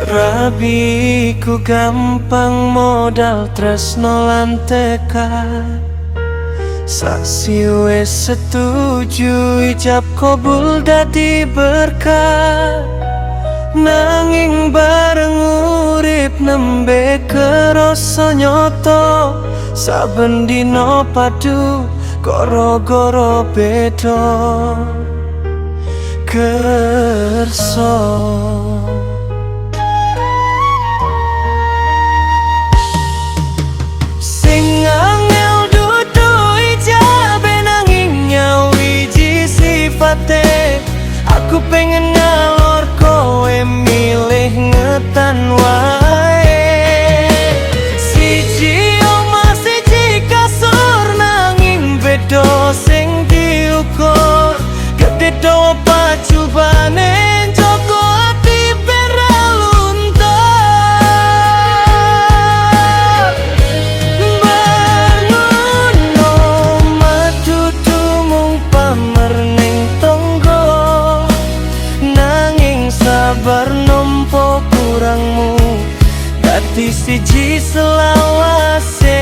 Rabiku gampang modal tresno lan tekad. Saksi wis setuju ijab kabul dadi berkah. Nanging bareng urip nembe kerasa nyata. Saben dina padu gara-gara beda kersa. Aku pengen ngalor kowe milih ngetan wae. Siji omah siji kasur nanging beda sing diukur. Gede dawa pacubane njogo ati beraluntar. Bangun omah dudu mung pamer ning tonggo, sabar nampa kurangmu dadi siji selawase.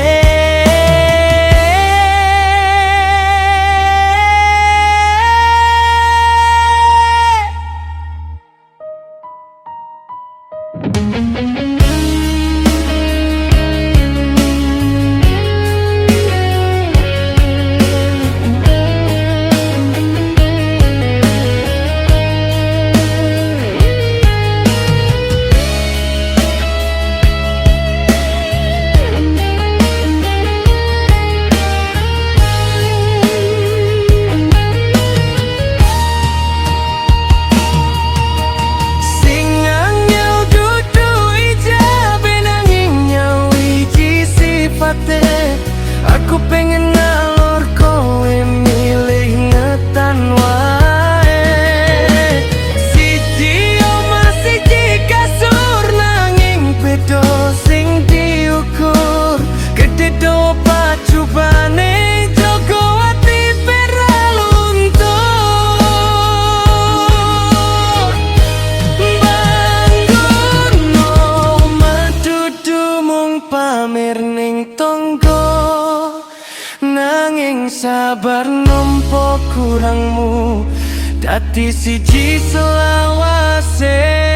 Aku pengen ngalor kowe milih ngetan wae. Siji omah siji kasur nanging beda sing diukur. Gede dawa pacubane njogo ati beraluntur. Bangun omah dudu mung pamer ning tonggo, nanging sabar nampa kurangmu dadi siji selawase.